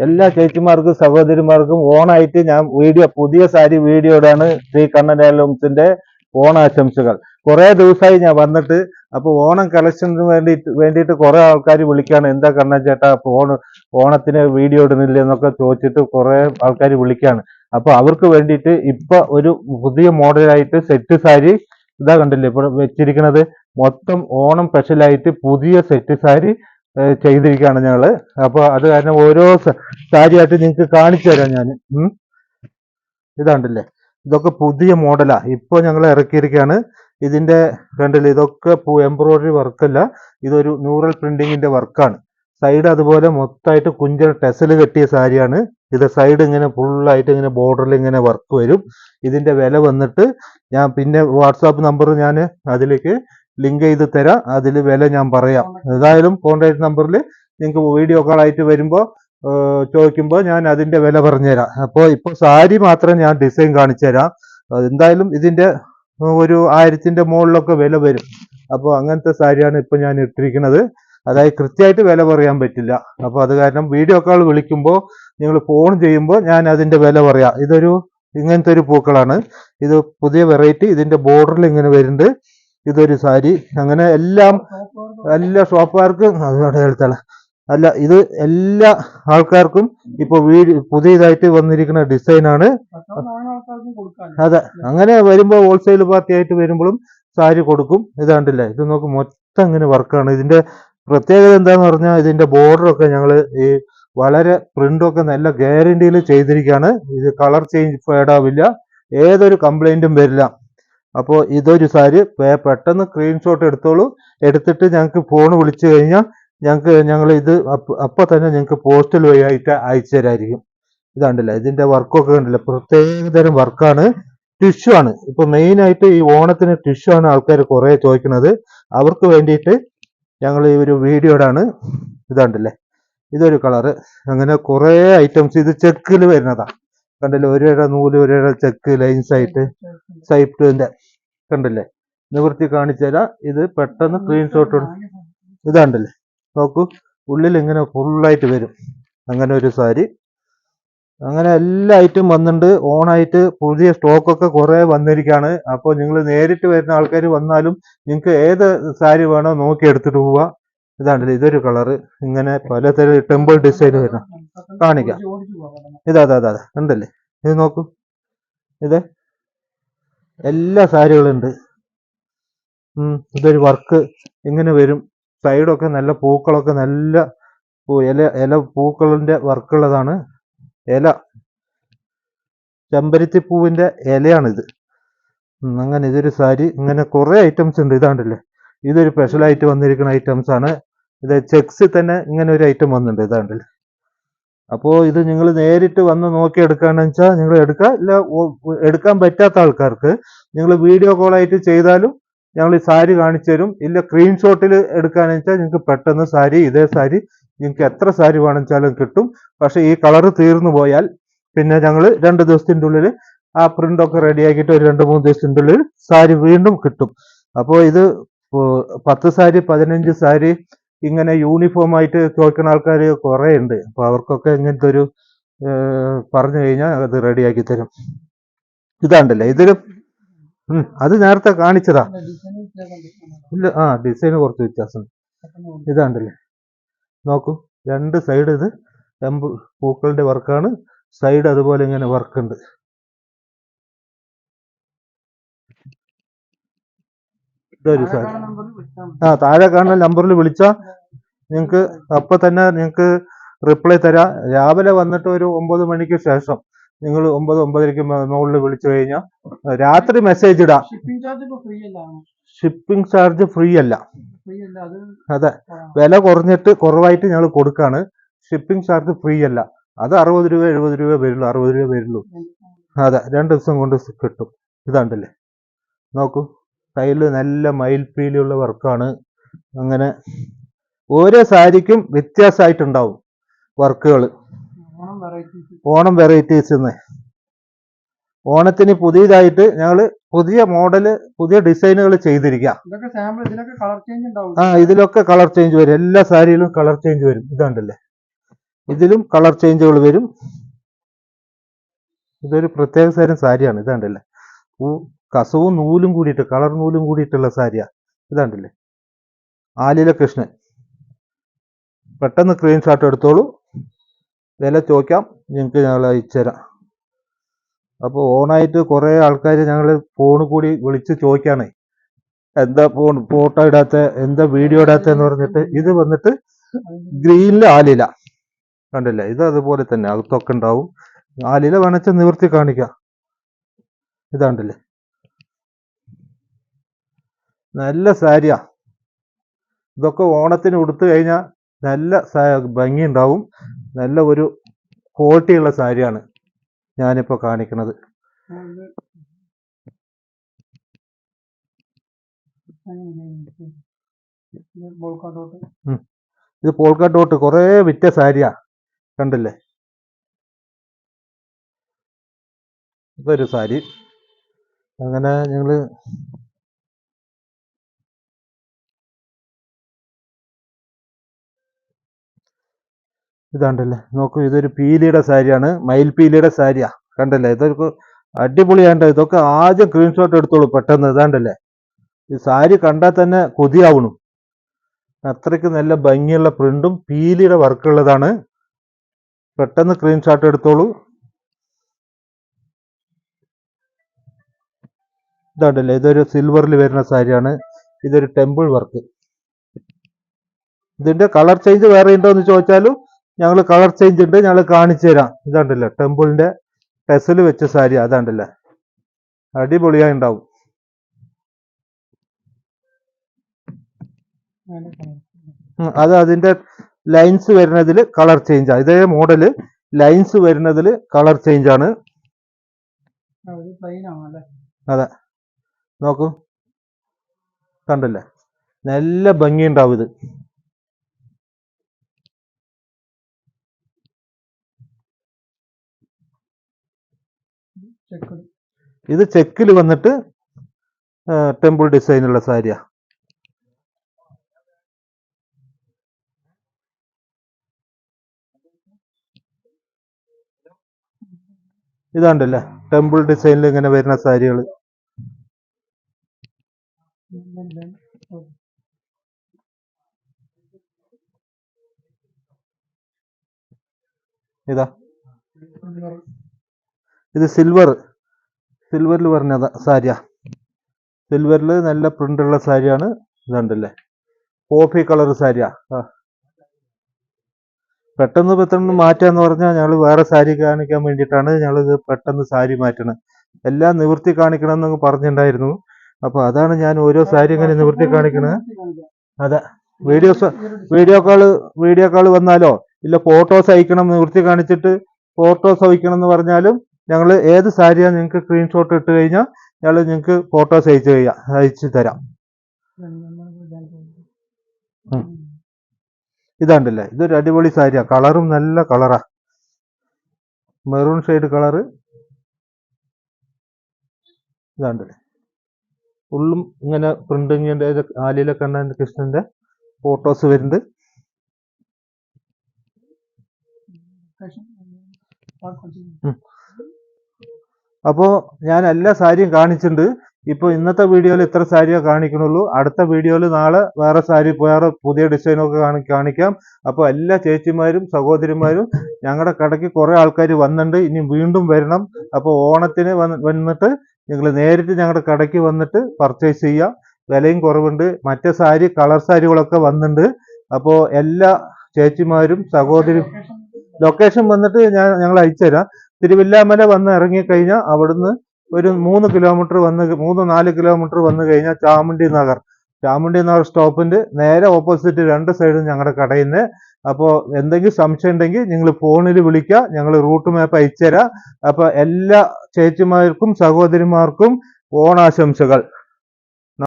എല്ലാ ചേച്ചിമാർക്കും സഹോദരിമാർക്കും ഓണായിട്ട് ഞാൻ പുതിയ സാരി വീഡിയോ ഇടാണ്. ശ്രീ കണ്ണൻ ഹേൻഡ്ലൂംസിന്റെ ഓണാശംസകൾ. കുറെ ദിവസമായി ഞാൻ വന്നിട്ട്. അപ്പൊ ഓണം കളക്ഷന് വേണ്ടിയിട്ട് കുറെ ആൾക്കാർ വിളിക്കാണ്, എന്താ കണ്ണൻ ചേട്ടാ ഓണത്തിന് വീഡിയോ ഇടുന്നില്ല എന്നൊക്കെ ചോദിച്ചിട്ട് കുറെ ആൾക്കാർ വിളിക്കാണ്. അപ്പൊ അവർക്ക് വേണ്ടിയിട്ട് ഇപ്പൊ ഒരു പുതിയ മോഡലായിട്ട് സെറ്റ് സാരി ഇതാ കണ്ടില്ലേ ഇപ്പോൾ വെച്ചിരിക്കുന്നത്. മൊത്തം ഓണം സ്പെഷ്യലായിട്ട് പുതിയ സെറ്റ് സാരി ചെയ്തിരിക്കുകയാണ് ഞങ്ങള്. അപ്പൊ അത് കാരണം ഓരോ സാരിയായിട്ട് നിങ്ങൾക്ക് കാണിച്ചു തരാം ഞാൻ. ഇതാണ്ടല്ലേ, ഇതൊക്കെ പുതിയ മോഡലാ ഇപ്പൊ ഞങ്ങൾ ഇറക്കിയിരിക്കുകയാണ്. ഇതിന്റെ കണ്ടില്ലേ, ഇതൊക്കെ എംബ്രോയിഡറി വർക്കല്ല, ഇതൊരു ന്യൂറൽ പ്രിന്റിങ്ങിന്റെ വർക്കാണ്. സൈഡ് അതുപോലെ മൊത്തമായിട്ട് കുഞ്ചൻ ടെസൽ കെട്ടിയ സാരിയാണ് ഇത്. സൈഡ് ഇങ്ങനെ ഫുള്ളായിട്ട് ഇങ്ങനെ ബോർഡറിൽ ഇങ്ങനെ വർക്ക് വരും. ഇതിന്റെ വില വന്നിട്ട് ഞാൻ പിന്നെ വാട്സാപ്പ് നമ്പർ ഞാൻ അതിലേക്ക് ലിങ്ക് ചെയ്ത് തരാം. അതിൽ വില ഞാൻ പറയാം. ഏതായാലും കോൺടാക്ട് നമ്പറിൽ നിങ്ങൾക്ക് വീഡിയോ കോൾ ആയിട്ട് വരുമ്പോൾ ചോദിക്കുമ്പോൾ ഞാൻ അതിന്റെ വില പറഞ്ഞുതരാം. അപ്പോൾ ഇപ്പോൾ സാരി മാത്രം ഞാൻ ഡിസൈൻ കാണിച്ചു തരാം. എന്തായാലും ഇതിന്റെ ഒരു 1000ന്റെ മുകളിലൊക്കെ വില വരും. അപ്പോൾ അങ്ങനത്തെ സാരിയാണ് ഇപ്പൊ ഞാൻ ഇട്ടിരിക്കുന്നത്. അതായത് കൃത്യമായിട്ട് വില പറയാൻ പറ്റില്ല. അപ്പൊ അത് കാരണം വീഡിയോ കോൾ വിളിക്കുമ്പോൾ നിങ്ങൾ ഫോൺ ചെയ്യുമ്പോൾ ഞാൻ അതിന്റെ വില പറയാം. ഇതൊരു ഇങ്ങനത്തെ ഒരു പൂക്കളാണ്. ഇത് പുതിയ വെറൈറ്റി. ഇതിന്റെ ബോർഡറിൽ ഇങ്ങനെ വരുന്നുണ്ട്. ഇതൊരു സാരി. അങ്ങനെ എല്ലാ ഷോപ്പുകാർക്കും അല്ല, ഇത് എല്ലാ ആൾക്കാർക്കും ഇപ്പൊ പുതിയതായിട്ട് വന്നിരിക്കുന്ന ഡിസൈനാണ്. അതെ, അങ്ങനെ വരുമ്പോ ഹോൾസെയിൽ പാർട്ടി ആയിട്ട് വരുമ്പോഴും സാരി കൊടുക്കും. ഇതാണ്ടില്ലേ, ഇത് നോക്ക് മൊത്തം ഇങ്ങനെ വർക്കാണ്. ഇതിന്റെ പ്രത്യേകത എന്താന്ന് പറഞ്ഞാൽ ഇതിന്റെ ബോർഡറൊക്കെ ഞങ്ങള് ഈ വളരെ പ്രിന്റൊക്കെ നല്ല ഗ്യാരണ്ടിയിൽ ചെയ്തിരിക്കുകയാണ്. ഇത് കളർ ചേഞ്ച് ഫേഡാവില്ല, ഏതൊരു കംപ്ലൈന്റും വരില്ല. അപ്പോൾ ഇതൊരു സാരി പെട്ടെന്ന് സ്ക്രീൻഷോട്ട് എടുത്തോളൂ. എടുത്തിട്ട് ഞങ്ങൾക്ക് ഫോൺ വിളിച്ചു കഴിഞ്ഞാൽ ഞങ്ങൾ ഇത് അപ്പൊ തന്നെ ഞങ്ങൾക്ക് പോസ്റ്റൽ വഴി ആയിട്ട് അയച്ചു തരായിരിക്കും. ഇതാണ്ടല്ലേ, ഇതിന്റെ വർക്കൊക്കെ കണ്ടില്ല, പ്രത്യേകതരം വർക്കാണ്. ടിഷ്യൂ ആണ് ഇപ്പൊ മെയിൻ ആയിട്ട്. ഈ ഓണത്തിന് ടിഷ്യൂ ആണ് ആൾക്കാർ കുറെ ചോദിക്കുന്നത്. അവർക്ക് വേണ്ടിയിട്ട് ഞങ്ങൾ ഈ ഒരു വീഡിയോടാണ്. ഇതാണ്ടല്ലേ, ഇതൊരു കളറ്. അങ്ങനെ കുറെ ഐറ്റംസ്. ഇത് ചെക്കിൽ വരുന്നതാ കണ്ടില്ലേ, ഒരേഴ നൂല്, ഒരേഴ ചെക്ക് ലൈൻസ് ആയിട്ട് സൈപ്പിന്റെ കണ്ടില്ലേ. നിവൃത്തി കാണിച്ചു തരാം. ഇത് പെട്ടെന്ന് സ്ക്രീൻഷോട്ട്. ഇതാണ്ടല്ലേ, നോക്കൂ, ഉള്ളിൽ ഇങ്ങനെ ഫുള്ളായിട്ട് വരും. അങ്ങനെ ഒരു സാരി. അങ്ങനെ എല്ലാ ഐറ്റം വന്നിട്ടുണ്ട്. ഓണായിട്ട് പുതിയ സ്റ്റോക്കൊക്കെ കുറെ വന്നിരിക്കുകയാണ്. അപ്പോൾ നിങ്ങൾ നേരിട്ട് വരുന്ന ആൾക്കാർ വന്നാലും നിങ്ങൾക്ക് ഏത് സാരി വേണോ നോക്കി എടുത്തിട്ട് പോവുക. ഇതാണ്ടല്ലേ, ഇതൊരു കളറ്. ഇങ്ങനെ പലതരം ടെമ്പിൾ ഡിസൈൻ വരുന്ന കാണിക്കാം. ഇതാ ഉണ്ടല്ലേ, ഇത് നോക്കൂ. ഇത് എല്ലാ സാരികളുണ്ട്. ഇതൊരു വർക്ക് ഇങ്ങനെ വരും. സൈഡൊക്കെ നല്ല പൂക്കളൊക്കെ നല്ല ഇല പൂക്കളിന്റെ വർക്കുള്ളതാണ്. ഇല ചെമ്പരത്തി പൂവിന്റെ ഇലയാണിത്. അങ്ങനെ ഇതൊരു സാരി. ഇങ്ങനെ കുറെ ഐറ്റംസ് ഉണ്ട്. ഇതാണ്ടല്ലേ, ഇതൊരു സ്പെഷ്യലായിട്ട് വന്നിരിക്കുന്ന ഐറ്റംസ് ആണ്. ഇത് ചെക്സിൽ തന്നെ ഇങ്ങനെ ഒരു ഐറ്റം വന്നിട്ടുണ്ട്. ഇതാണ്ടല്ലേ. അപ്പോൾ ഇത് നിങ്ങൾ നേരിട്ട് വന്ന് നോക്കി എടുക്കാന്ന് വെച്ചാൽ നിങ്ങൾ എടുക്കുക. ഇല്ല എടുക്കാൻ പറ്റാത്ത ആൾക്കാർക്ക് നിങ്ങൾ വീഡിയോ കോൾ ആയിട്ട് ചെയ്താലും ഞങ്ങൾ ഈ സാരി കാണിച്ചു തരും. ഇല്ല സ്ക്രീൻഷോട്ടിൽ എടുക്കാന്ന് വെച്ചാൽ നിങ്ങൾക്ക് പെട്ടെന്ന് സാരി, ഇതേ സാരി നിങ്ങൾക്ക് എത്ര സാരി വേണമെച്ചാലും കിട്ടും. പക്ഷെ ഈ കളറ് തീർന്നു പോയാൽ പിന്നെ ഞങ്ങൾ 2 ദിവസത്തിന്റെ ഉള്ളിൽ ആ പ്രിന്റ് ഒക്കെ റെഡി ആക്കിയിട്ട് ഒരു 2-3 ദിവസത്തിന്റെ ഉള്ളിൽ സാരി വീണ്ടും കിട്ടും. അപ്പോൾ ഇത് 10 സാരി 15 സാരി ഇങ്ങനെ യൂണിഫോം ആയിട്ട് ചോദിക്കുന്ന ആൾക്കാർ കുറെ ഉണ്ട്. അപ്പൊ അവർക്കൊക്കെ ഇങ്ങനത്തെ ഒരു പറഞ്ഞു കഴിഞ്ഞാൽ അത് റെഡിയാക്കി തരും. ഇതാണ്ടല്ലേ, ഇതൊരു അത് നേരത്തെ കാണിച്ചതാ. ഇല്ല, ഡിസൈന് കുറച്ച് വ്യത്യാസം. ഇതാണ്ടല്ലേ, നോക്കൂ, 2 സൈഡ് ഇത് പൂക്കളുടെ വർക്കാണ്. സൈഡ് അതുപോലെ ഇങ്ങനെ വർക്ക് ഉണ്ട്. ഇതൊരു സാരി. താഴെ കാണുന്ന നമ്പറിൽ വിളിച്ചാൽ നിങ്ങൾക്ക് അപ്പൊ തന്നെ നിങ്ങൾക്ക് റിപ്ലൈ തരാം. രാവിലെ വന്നിട്ട് ഒരു 9 മണിക്ക് ശേഷം നിങ്ങൾ 9-9:30 മുകളിൽ വിളിച്ചു കഴിഞ്ഞാൽ രാത്രി മെസ്സേജ് ഇടാം. ഷിപ്പിംഗ് ചാർജ് ഫ്രീ അല്ല. അതെ, വില കുറവായിട്ട് ഞങ്ങൾ കൊടുക്കാണ്. ഷിപ്പിംഗ് ചാർജ് ഫ്രീ അല്ല. അത് 60 രൂപ 70 രൂപ വരുള്ളൂ. 60 രൂപ വരുള്ളൂ. അതെ, 2 ദിവസം കൊണ്ട് കിട്ടും. ഇതാണ്ടല്ലേ, നോക്കൂ, കയ്യില് നല്ല മയിൽപ്പീലിയുള്ള വർക്കാണ്. അങ്ങനെ ഓരോ സാരിക്കും വ്യത്യാസമായിട്ടുണ്ടാവും വർക്കുകൾ. ഓണം വെറൈറ്റീസ്. ഓണത്തിന് പുതിയതായിട്ട് ഞങ്ങൾ പുതിയ മോഡല്, പുതിയ ഡിസൈനുകൾ ചെയ്തിരിക്കാം. ഇതിലൊക്കെ കളർ ചേഞ്ച് വരും. എല്ലാ സാരിയിലും കളർ ചേഞ്ച് വരും. ഇതാണ്ടല്ലേ, ഇതിലും കളർ ചേഞ്ചുകൾ വരും. ഇതൊരു പ്രത്യേക തരം സാരിയാണ്. ഇതാണ്ടല്ലേ കസവും നൂലും കൂടിയിട്ട്, കളർ നൂലും കൂടിയിട്ടുള്ള സാരിയാ. ഇതാണ്ടല്ലേ ആലില കൃഷ്ണൻ. പെട്ടെന്ന് സ്ക്രീൻഷോട്ട് എടുത്തോളൂ. വില ചോദിക്കാം, നിങ്ങൾക്ക് ഞങ്ങൾ അയച്ചുതരാം. അപ്പോൾ ഓണായിട്ട് കുറേ ആൾക്കാർ ഞങ്ങൾ ഫോണിൽ കൂടി വിളിച്ച് ചോദിക്കുകയാണ്, എന്താ ഫോട്ടോ ഇടാത്ത, എന്താ വീഡിയോ ഇടാത്ത എന്ന് പറഞ്ഞിട്ട്. ഇത് വന്നിട്ട് ഗ്രീനിൽ ആലില കണ്ടില്ലേ, ഇത് അതുപോലെ തന്നെ അകത്തൊക്കെ ഉണ്ടാവും. ആലില വേണമെച്ചാൽ നിവർത്തി കാണിക്കാം. ഇതാണ്ടല്ലേ നല്ല സാരിയാ. ഇതൊക്കെ ഓണത്തിന് ഉടുത്തു കഴിഞ്ഞാൽ നല്ല ഭംഗി ഉണ്ടാവും. നല്ല ഒരു ക്വാളിറ്റിയുള്ള സാരിയാണ് ഞാനിപ്പോൾ കാണിക്കുന്നത്. ഇത് പോൾക്ക ഡോട്ട് കുറേ വിറ്റ സാരിയാ കണ്ടില്ലേ. ഇതൊരു സാരി. അങ്ങനെ ഞങ്ങള് ഇതാണ്ടല്ലേ നോക്കൂ, ഇതൊരു പീലിയുടെ സാരിയാണ്, മയിൽ പീലിയുടെ സാരിയാ കണ്ടല്ലേ. ഇതൊരു അടിപൊളിയാണ്ട്. ഇതൊക്കെ ആദ്യം സ്ക്രീൻഷോട്ട് എടുത്തോളൂ പെട്ടെന്ന്. ഇതാണ്ടല്ലേ ഈ സാരി കണ്ടാൽ തന്നെ കൊതിയാവണം, അത്രയ്ക്ക് നല്ല ഭംഗിയുള്ള പ്രിന്റും പീലിയുടെ വർക്കുള്ളതാണ്. പെട്ടെന്ന് സ്ക്രീൻഷോട്ട് എടുത്തോളൂ. ഇതാണ്ടല്ലേ ഇതൊരു സിൽവറിൽ വരുന്ന സാരിയാണ്. ഇതൊരു ടെമ്പിൾ വർക്ക്. ഇതിന്റെ കളർ ചേഞ്ച് വേറെ ഉണ്ടോ എന്ന് ചോദിച്ചാലും ഞങ്ങൾ കളർ ചേഞ്ച് ഉണ്ട്, ഞങ്ങൾ കാണിച്ചു തരാം. ഇതാണ്ടല്ലേ ടെമ്പിളിന്റെ ടെസൽ വെച്ച സാരി. അതാണ്ടല്ലേ അടിപൊളിയായി ഉണ്ടാവും. അത് അതിന്റെ ലൈൻസ് വരുന്നതിൽ കളർ ചേഞ്ച് ആണ്. ഇതേ മോഡല് ലൈൻസ് വരുന്നതിൽ കളർ ചേഞ്ച് ആണ്. അതെ നോക്കൂ കണ്ടല്ലേ, നല്ല ഭംഗിയുണ്ടാവും ഇത്. ഇത് ചെക്കിൽ വന്നിട്ട് ടെമ്പിൾ ഡിസൈനുള്ള സാരിയാ. ഇതാണ്ടല്ലേ ടെമ്പിൾ ഡിസൈനിൽ ഇങ്ങനെ വരുന്ന സാരികൾ. ഇതാ ഇത് സിൽവറിൽ പറഞ്ഞ സാരിയാ. സിൽവറിൽ നല്ല പ്രിന്റുള്ള സാരിയാണ്. ഇതാണ്ടല്ലേ കോഫി കളർ സാരിയാ. പെട്ടെന്ന് മാറ്റാന്ന് പറഞ്ഞാൽ ഞങ്ങൾ വേറെ സാരി കാണിക്കാൻ വേണ്ടിയിട്ടാണ് ഞങ്ങൾ ഇത് പെട്ടെന്ന് സാരി മാറ്റണം. എല്ലാം നിവൃത്തി കാണിക്കണം എന്നൊക്കെ പറഞ്ഞിട്ടുണ്ടായിരുന്നു. അപ്പൊ അതാണ് ഞാൻ ഓരോ സാരി ഇങ്ങനെ നിവൃത്തി കാണിക്കണത്. അതെ, വീഡിയോ കോള് വന്നാലോ ഇല്ല ഫോട്ടോസ് അയക്കണം, നിവൃത്തി കാണിച്ചിട്ട് ഫോട്ടോസ് അയക്കണം എന്ന് പറഞ്ഞാലും ഞങ്ങൾ ഏത് സാരിയാണ് നിങ്ങൾക്ക് സ്ക്രീൻഷോട്ട് ഇട്ട് കഴിഞ്ഞാൽ ഞങ്ങൾ നിങ്ങൾക്ക് ഫോട്ടോസ് അയച്ചു തരാം. ഇതാണ്ടല്ലേ ഇതൊരു അടിപൊളി സാരിയാ. കളറും നല്ല കളറാ, മെറൂൺ ഷെയ്ഡ് കളറ്. ഇതാണ്ടല്ലേ ഫുള്ളും ഇങ്ങനെ പ്രിന്റിങ്ങിന്റെ ആലില കണ്ണൻ കൃഷ്ണന്റെ ഫോട്ടോസ് വരുന്നുണ്ട്. അപ്പോ ഞാൻ എല്ലാ സാരിയും കാണിച്ചിട്ടുണ്ട്. ഇപ്പൊ ഇന്നത്തെ വീഡിയോയിൽ ഇത്ര സാരിയെ കാണിക്കണുള്ളൂ. അടുത്ത വീഡിയോയിൽ നാളെ വേറെ സാരി, വേറെ പുതിയ ഡിസൈനൊക്കെ കാണിക്കാം. അപ്പോൾ എല്ലാ ചേച്ചിമാരും സഹോദരിമാരും ഞങ്ങളുടെ കടയ്ക്ക് കുറെ ആൾക്കാർ വന്നിട്ടുണ്ട്, ഇനി വീണ്ടും വരണം. അപ്പോൾ ഓണത്തിന് വന്നിട്ട് നിങ്ങൾ നേരിട്ട് ഞങ്ങളുടെ കടയ്ക്ക് വന്നിട്ട് പർച്ചേസ് ചെയ്യാം. വിലയും കുറവുണ്ട്. മറ്റേ സാരി കളർ സാരികളൊക്കെ വന്നിട്ടുണ്ട്. അപ്പോൾ എല്ലാ ചേച്ചിമാരും സഹോദരി ലൊക്കേഷൻ വന്നിട്ട് ഞങ്ങൾ അയച്ചുതരാം. തിരുവില്ലാമല വന്ന് ഇറങ്ങിക്കഴിഞ്ഞാൽ അവിടുന്ന് ഒരു 3-4 കിലോമീറ്റർ വന്നു കഴിഞ്ഞാൽ ചാമുണ്ഡി നഗർ സ്റ്റോപ്പിന്റെ നേരെ ഓപ്പോസിറ്റ് രണ്ട് സൈഡും ഞങ്ങളുടെ കടയിൽ നിന്ന്. അപ്പോൾ എന്തെങ്കിലും സംശയം ഉണ്ടെങ്കിൽ നിങ്ങൾ ഫോണിൽ വിളിക്കുക, ഞങ്ങൾ റൂട്ട് മാപ്പ് അയച്ചുതരാം. അപ്പൊ എല്ലാ ചേച്ചിമാർക്കും സഹോദരിമാർക്കും ഓണാശംസകൾ.